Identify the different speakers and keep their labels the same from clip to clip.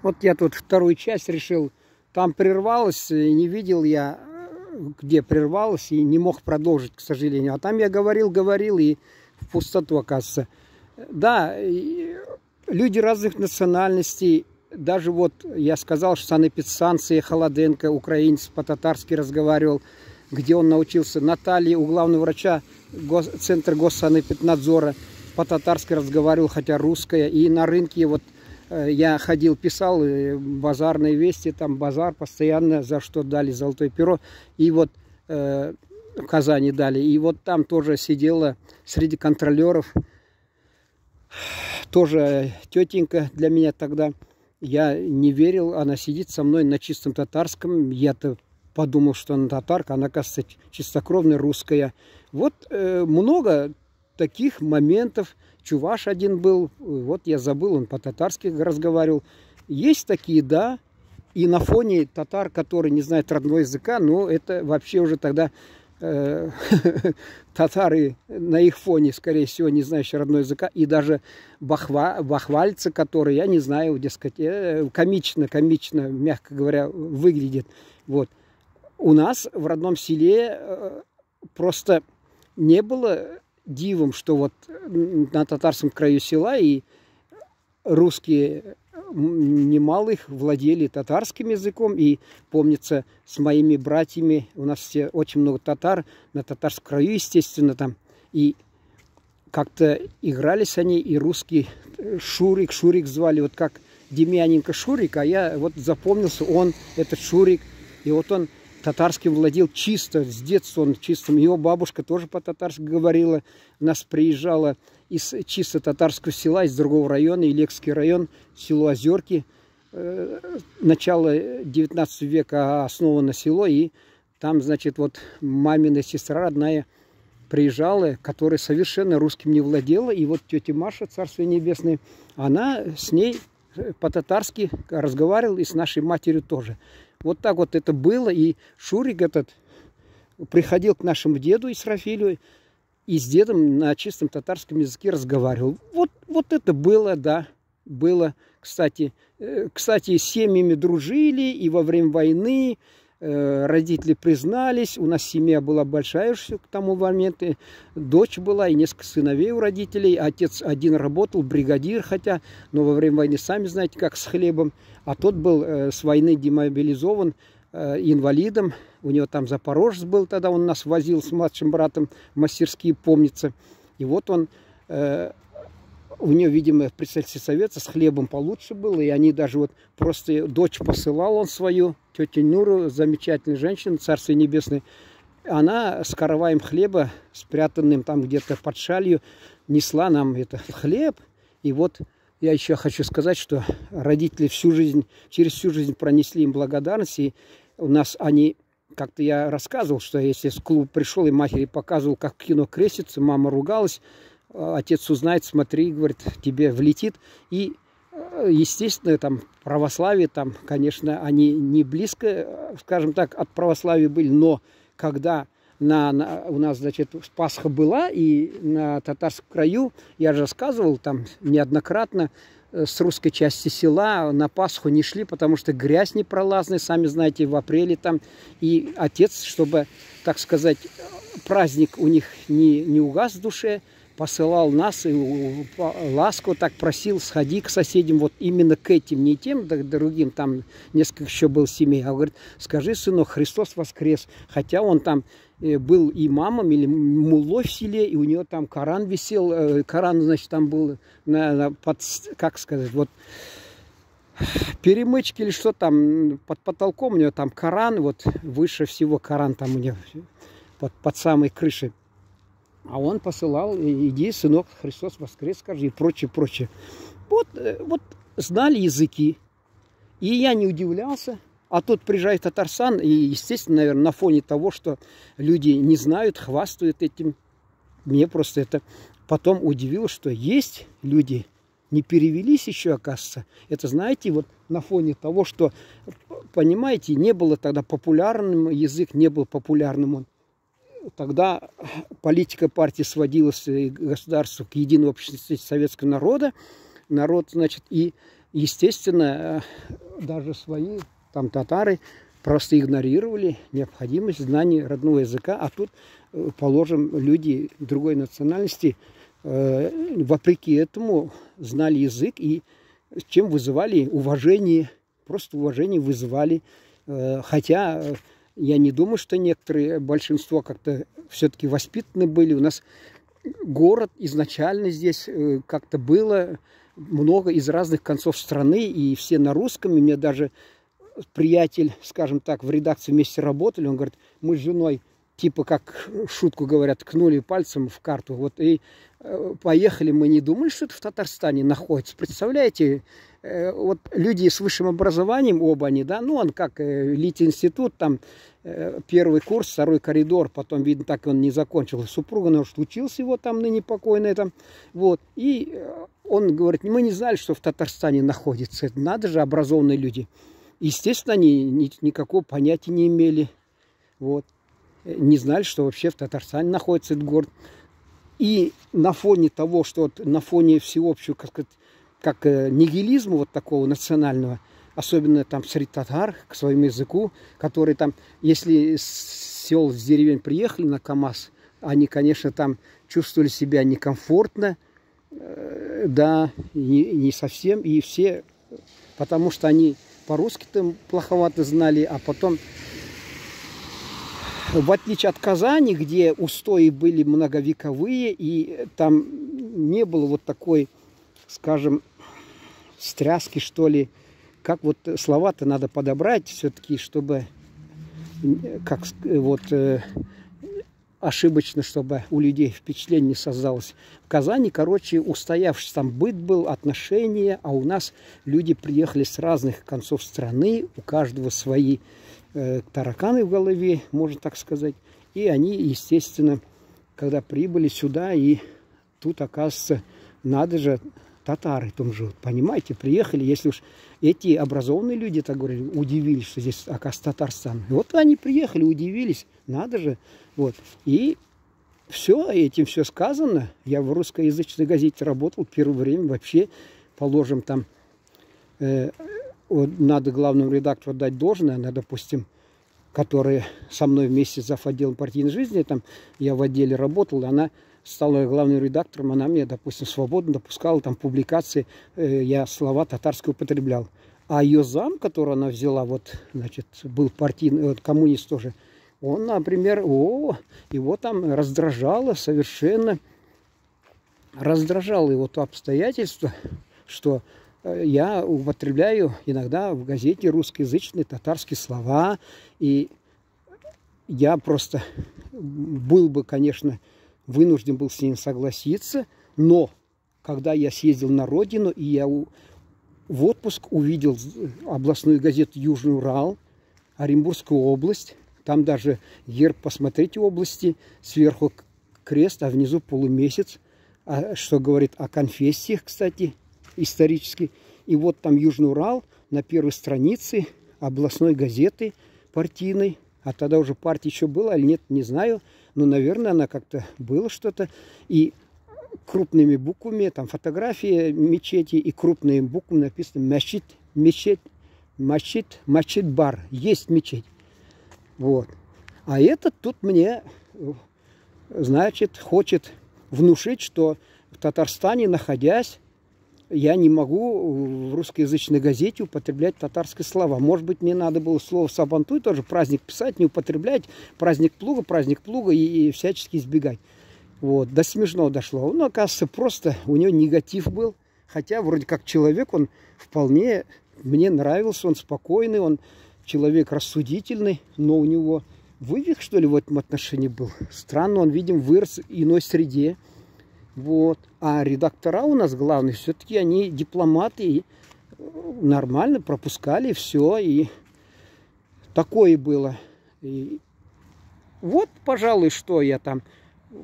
Speaker 1: Вот я тут вторую часть решил. Там прервалось, и не видел я, где прервалось, и не мог продолжить, к сожалению. А там я говорил, и в пустоту, оказывается. Да, люди разных национальностей. Даже вот я сказал, что санэпидстанция Холоденко, украинец, по-татарски разговаривал, где он научился. Наталья, у главного врача Центра госсанэпиднадзора, по-татарски разговаривал, хотя русская. И на рынке вот я ходил, писал базарные вести, там базар постоянно, за что дали золотое перо. И вот в Казани дали. И вот там тоже сидела среди контролеров, тоже тетенька для меня тогда. Я не верил, она сидит со мной на чистом татарском. Я-то подумал, что она татарка, она, кажется, чистокровная русская. Вот много таких моментов. Чуваш один был, вот я забыл, он по-татарски разговаривал. Есть такие, да, и на фоне татар, которые не знают родного языка, но это вообще уже тогда татары на их фоне, скорее всего, не знающие родного языка, и даже бахвальцы, которые, я не знаю, дескать, комично, мягко говоря, выглядит. Вот. У нас в родном селе просто не было дивом, что вот на татарском краю села и русские немало их владели татарским языком. И помнится, с моими братьями, у нас все очень много татар, на татарском краю, естественно, там. И как-то игрались они, и русский Шурик звали, вот как Демьяненко Шурик, а я вот запомнился, он, этот Шурик, и вот он татарским владел чисто, с детства он чистым. Его бабушка тоже по-татарски говорила, у нас приезжала из чисто татарского села, из другого района, Илекский район, село Озерки. Начало 19 века основано село, и там, значит, вот мамина сестра родная приезжала, которая совершенно русским не владела. И вот тетя Маша, царствие небесное, она с ней по-татарски разговаривала, и с нашей матерью тоже. Вот так вот это было, и Шурик этот приходил к нашему деду Исрафилю, и с дедом на чистом татарском языке разговаривал. Вот это было, да, было. Кстати, с семьями дружили, и во время войны родители признались. У нас семья была большая к тому моменту. Дочь была и несколько сыновей у родителей. Отец один работал, бригадир, хотя, но во время войны, сами знаете, как с хлебом. А тот был с войны демобилизован, инвалидом. У него там запорожец был, тогда он нас возил с младшим братом в мастерские, помнится. И вот он, у него, видимо, в представительстве совета с хлебом получше было. И они даже вот просто, дочь посылал он свою, тетю Нуру, замечательная женщина, царствие небесное. Она с караваем хлеба, спрятанным там где-то под шалью, несла нам это хлеб. И вот я еще хочу сказать, что родители через всю жизнь пронесли им благодарность. И у нас они, как-то я рассказывал, что если с клуба пришел и матери показывал, как в кино крестится, мама ругалась, отец узнает, смотри, говорит, тебе влетит. И, естественно, там православие, там, конечно, они не близко, скажем так, от православия были, но когда у нас, значит, Пасха была, и на татарском краю, я же рассказывал там неоднократно, с русской части села на Пасху не шли, потому что грязь непролазная, сами знаете, в апреле там. И отец, чтобы, так сказать, праздник у них не угас в душе, посылал нас и ласково так просил, сходи к соседям, вот именно к этим, не тем, да, другим, там несколько еще был семей, а говорит, скажи, сынок, Христос воскрес, хотя он там был имамом или муллой в селе, и у него там Коран висел, Коран, значит, там был, как сказать, вот, перемычки или что там, под потолком у него там Коран, вот, выше всего Коран там у него, под самой крышей. А он посылал, иди, сынок, Христос воскрес, скажи, и прочее. Вот знали языки. И я не удивлялся. А тут приезжает Татарстан, и, естественно, наверное, на фоне того, что люди не знают, хвастают этим, мне просто это потом удивило, что есть люди, не перевелись еще, оказывается. Это, знаете, вот на фоне того, что, понимаете, не было тогда популярным, язык не был популярным он. Тогда политика партии сводилась государству к единой общности советского народа. Народ, значит, и естественно, даже свои там татары просто игнорировали необходимость знания родного языка. А тут, положим, люди другой национальности, вопреки этому, знали язык и чем вызывали уважение, просто уважение вызывали. Хотя я не думаю, что некоторые, большинство как-то все-таки воспитаны были. У нас город изначально здесь как-то было много из разных концов страны, и все на русском. И мне даже приятель, скажем так, в редакции вместе работали, он говорит, мы с женой, типа как шутку говорят, ткнули пальцем в карту, вот и поехали, мы не думали, что это в Татарстане находится. Представляете, вот люди с высшим образованием, оба они, да, ну он как Литинститут, там первый курс, второй коридор, потом, видно, так он не закончил. Супруга, может, учился его там, ныне покойная там, вот, и он говорит, мы не знали, что в Татарстане находится, это надо же, образованные люди. Естественно, они никакого понятия не имели, вот, не знали, что вообще в Татарстане находится этот город. И на фоне того, что вот, на фоне всеобщего, как нигилизма вот такого национального, особенно там среди татар, к своему языку, которые там, если с сел, с деревень приехали на КамАЗ, они, конечно, там чувствовали себя некомфортно, да, не совсем, и все, потому что они по-русски-то плоховато знали, а потом, в отличие от Казани, где устои были многовековые, и там не было вот такой, скажем, стряски, что ли, как вот слова-то надо подобрать все-таки, чтобы, как вот, ошибочно, чтобы у людей впечатление не создалось. В Казани, короче, устоявшийся там быт был, отношения, а у нас люди приехали с разных концов страны, у каждого свои тараканы в голове, можно так сказать. И они, естественно, когда прибыли сюда, и тут, оказывается, надо же, татары там живут, понимаете, приехали, если уж эти образованные люди, так говорили, удивились, что здесь, оказывается, Татарстан. И вот они приехали, удивились, надо же, вот. И все, этим все сказано. Я в русскоязычной газете работал первое время, вообще, положим, там, вот, надо главному редактору дать должное, она, допустим, которая со мной вместе зав. Отделом партийной жизни, там, я в отделе работал, она стала главным редактором, она мне, допустим, свободно допускала там публикации, я слова татарские употреблял. А ее зам, которого она взяла, вот, значит, был партийный, вот, коммунист тоже, он, например, его там раздражало совершенно, раздражало его то обстоятельство, что я употребляю иногда в газете русскоязычные татарские слова, и я просто был бы, конечно, вынужден был с ним согласиться, но когда я съездил на родину, и я в отпуск увидел областную газету «Южный Урал», Оренбургскую область, там даже герб, посмотрите, области, сверху крест, а внизу полумесяц, что говорит о конфессиях, кстати, исторически. И вот там Южный Урал на первой странице областной газеты партийной, а тогда уже партия еще была или нет, не знаю, но, наверное, она как-то было что-то. И крупными буквами, там фотография мечети, и крупными буквами написано «Мечеть, мечеть, мечеть, мечеть-бар», есть мечеть. Вот. А этот тут мне, значит, хочет внушить, что в Татарстане, находясь, я не могу в русскоязычной газете употреблять татарские слова. Может быть, мне надо было слово «сабантуй» тоже праздник писать, не употреблять, праздник плуга и всячески избегать. Вот, до смешного дошло. Он, оказывается, просто у него негатив был. Хотя, вроде как человек, он вполне мне нравился, он спокойный, он человек рассудительный, но у него вывих, что ли, в этом отношении был. Странно, он, видим, вырос в иной среде. Вот. А редактора у нас главные, все-таки они дипломаты, и нормально пропускали все, и такое было. И вот, пожалуй, что я там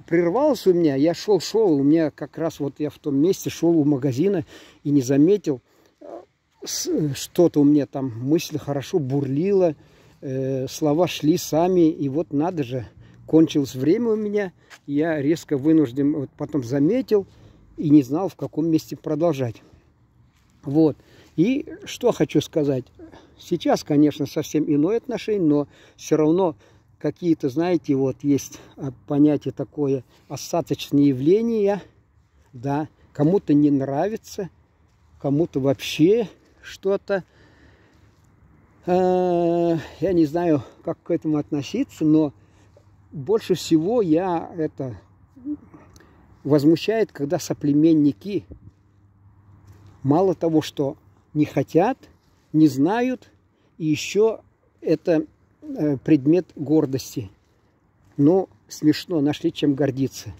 Speaker 1: прервался у меня, я шел, у меня как раз вот я в том месте шел у магазина и не заметил, что-то у меня там мысль хорошо бурлила, слова шли сами, и вот надо же, кончилось время у меня, я резко вынужден, вот потом заметил и не знал, в каком месте продолжать. Вот. И что хочу сказать. Сейчас, конечно, совсем иное отношение, но все равно какие-то, знаете, вот есть понятие такое, остаточные явления, да, кому-то не нравится, кому-то вообще что-то. Я не знаю, как к этому относиться, но больше всего это возмущает, когда соплеменники мало того, что не хотят, не знают, и еще это предмет гордости. Но смешно, нашли чем гордиться.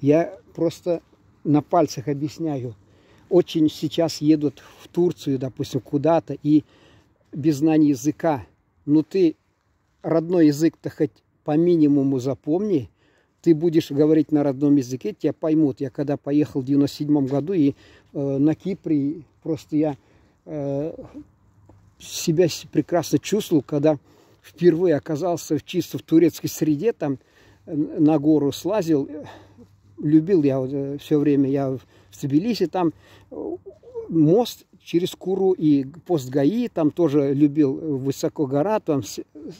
Speaker 1: Я просто на пальцах объясняю. Очень сейчас едут в Турцию, допустим, куда-то, и без знания языка. Ну ты родной язык-то хоть по минимуму запомни. Ты будешь говорить на родном языке, тебя поймут. Я когда поехал в 97 году, и на Кипре просто я себя прекрасно чувствовал, когда впервые оказался чисто в турецкой среде, там на гору слазил. Любил я все время, я в Тбилиси, там мост через Куру и пост ГАИ, там тоже любил, высоко гора, там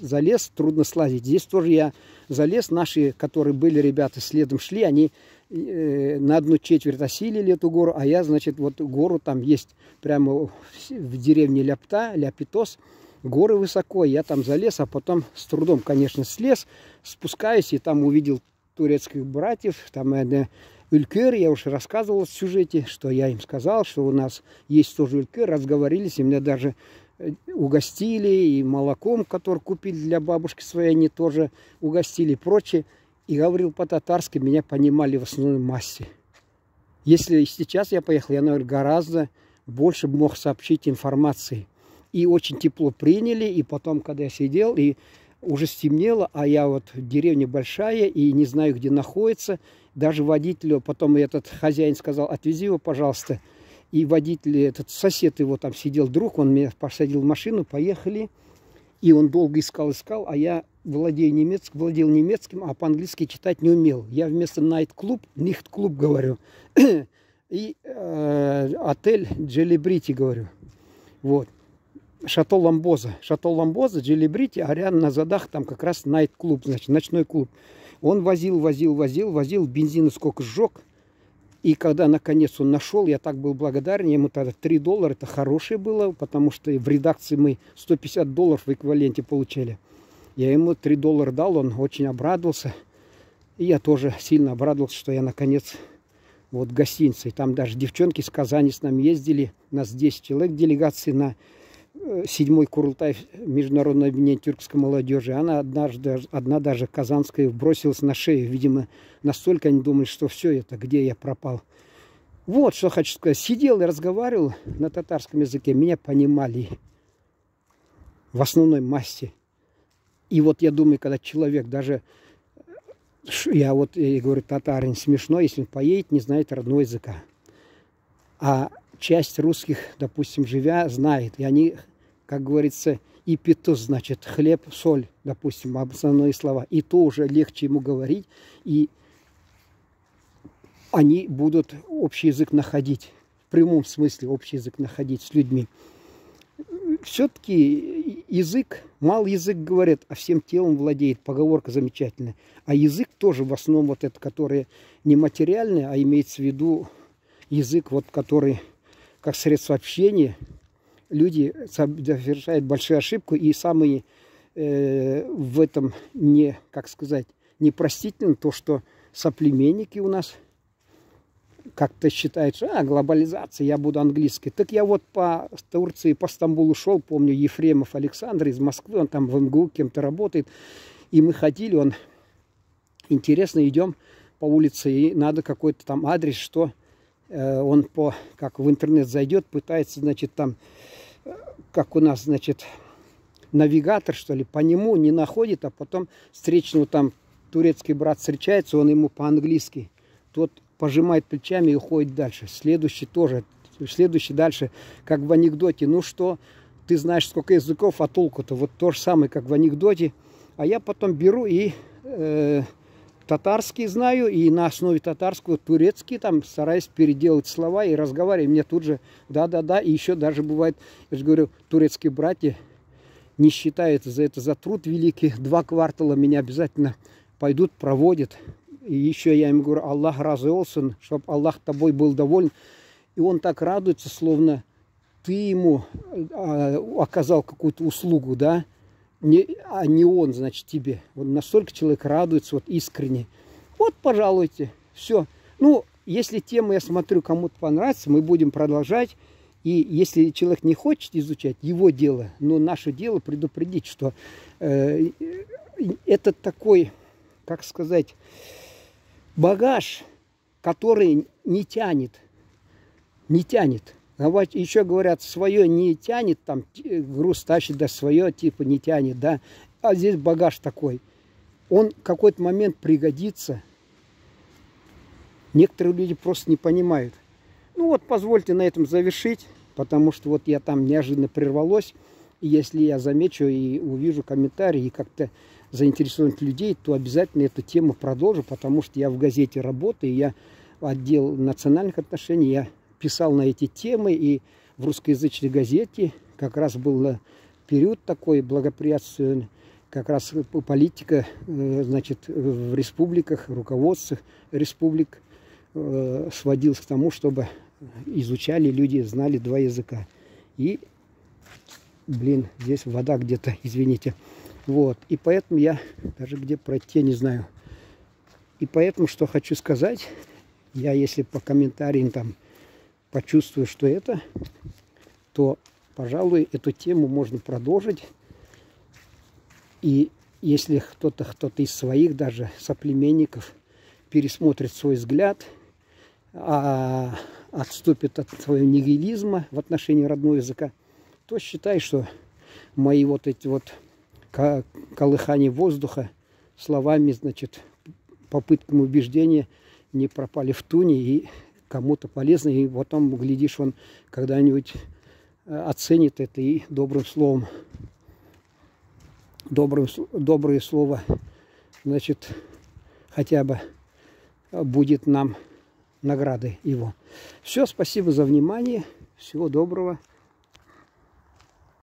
Speaker 1: залез, трудно слазить. Здесь тоже я залез, наши, которые были ребята, следом шли, они на 1/4 осилили эту гору, а я, значит, вот гору там есть прямо в деревне Ляпитос, горы высоко, я там залез, а потом с трудом, конечно, слез, спускаюсь и там увидел турецких братьев, там Ülker, я уже рассказывал в сюжете, что я им сказал, что у нас есть тоже Ülker, разговорились, и меня даже угостили, и молоком, который купили для бабушки своей, они тоже угостили и прочее. И говорил по-татарски, меня понимали в основной массе. Если сейчас я поехал, я, наверное, гораздо больше мог сообщить информации. И очень тепло приняли, и потом, когда я сидел, и уже стемнело, а я вот деревня большая, и не знаю, где находится. Даже водителю, потом этот хозяин сказал, отвези его, пожалуйста. И водитель, этот сосед его там сидел, друг, он меня посадил в машину, поехали. И он долго искал, а я владел немецким, а по-английски читать не умел. Я вместо night-клуб, nicht-клуб говорю. И отель Джелебрити говорю. Вот. Шато Ламбоза, Джелебрити, а рядом на задах там как раз найт-клуб, значит, ночной клуб. Он возил, бензина сколько сжег. И когда наконец он нашел, я так был благодарен, ему тогда $3, это хорошее было, потому что в редакции мы $150 в эквиваленте получали. Я ему $3 дал, он очень обрадовался. И я тоже сильно обрадовался, что я наконец вот в гостинице. И там даже девчонки с Казани с нами ездили, нас 10 человек делегации на 7-й Курултай международного объединения тюркской молодежи. Она одна даже казанская бросилась на шею. Видимо, настолько они думали, что все это, где я пропал. Вот что хочу сказать. Сидел и разговаривал на татарском языке. Меня понимали в основной массе. И вот я думаю, когда человек даже... Я говорю, татарин смешно, если он поедет, не знает родного языка. А часть русских, допустим, живя, знает. И они, как говорится, и питус, значит, хлеб, соль, допустим, основные слова. И то уже легче ему говорить. И они будут общий язык находить. В прямом смысле общий язык находить с людьми. Все-таки язык, мало язык говорит, а всем телом владеет. Поговорка замечательная. А язык тоже в основном вот это, который не материальный, а имеется в виду язык, вот, который как средство общения. Люди совершают большую ошибку, и самые в этом как сказать, непростительно то, что соплеменники у нас как-то считают, что глобализация, я буду английский. Так я вот по Турции, по Стамбулу шел, помню, Ефремов Александр из Москвы, он там в МГУ кем-то работает. И мы ходили, интересно, идем по улице, и надо какой-то там адрес, что он как в интернет зайдет, пытается, значит, там, как у нас, значит, навигатор, что ли, по нему не находит, а потом встречного там турецкий брат встречается, он ему по-английски. Тот пожимает плечами и уходит дальше. Следующий тоже. Следующий дальше, как в анекдоте. Ну что, ты знаешь, сколько языков, а толку-то? Вот то же самое, как в анекдоте. А я потом беру и татарский знаю, и на основе татарского турецкий там стараюсь переделать слова и разговариваю. Мне тут же да-да-да, и еще даже бывает, я же говорю, турецкие братья не считают за это за труд великий. 2 квартала меня обязательно пойдут, проводят. И еще я им говорю, Аллах разы олсын, чтобы Аллах тобой был доволен. И он так радуется, словно ты ему оказал какую-то услугу, да, а не он, значит, тебе. Вот настолько человек радуется, вот искренне. Вот, пожалуйте, все. Ну, если тема, я смотрю, кому-то понравится, мы будем продолжать. И если человек не хочет изучать, его дело. Но наше дело предупредить, что это такой, как сказать, багаж, который не тянет. Не тянет. Еще говорят, свое не тянет, там груз тащит, да свое типа не тянет, да. А здесь багаж такой. Он в какой-то момент пригодится. Некоторые люди просто не понимают. Ну вот, позвольте на этом завершить, потому что вот я там неожиданно прервалось. И если я замечу и увижу комментарии, и как-то заинтересовать людей, то обязательно эту тему продолжу, потому что я в газете работаю, я отдел национальных отношений, я писал на эти темы, и в русскоязычной газете как раз был период такой благоприятственный, как раз политика, значит, в республиках, руководствах республик сводилась к тому, чтобы изучали люди, знали 2 языка. И, блин, здесь вода где-то, извините. Вот, и поэтому я даже где пройти не знаю. И поэтому, что хочу сказать, я если по комментариям там почувствую, что это, то, пожалуй, эту тему можно продолжить. И если кто-то из своих даже соплеменников пересмотрит свой взгляд, отступит от своего нигилизма в отношении родного языка, то считай, что мои вот эти вот колыхания воздуха словами, значит, попытками убеждения не пропали в туне и кому-то полезно, и потом, глядишь, он когда-нибудь оценит это и добрым словом, доброе слово, значит, хотя бы будет нам наградой его. Все, спасибо за внимание, всего доброго.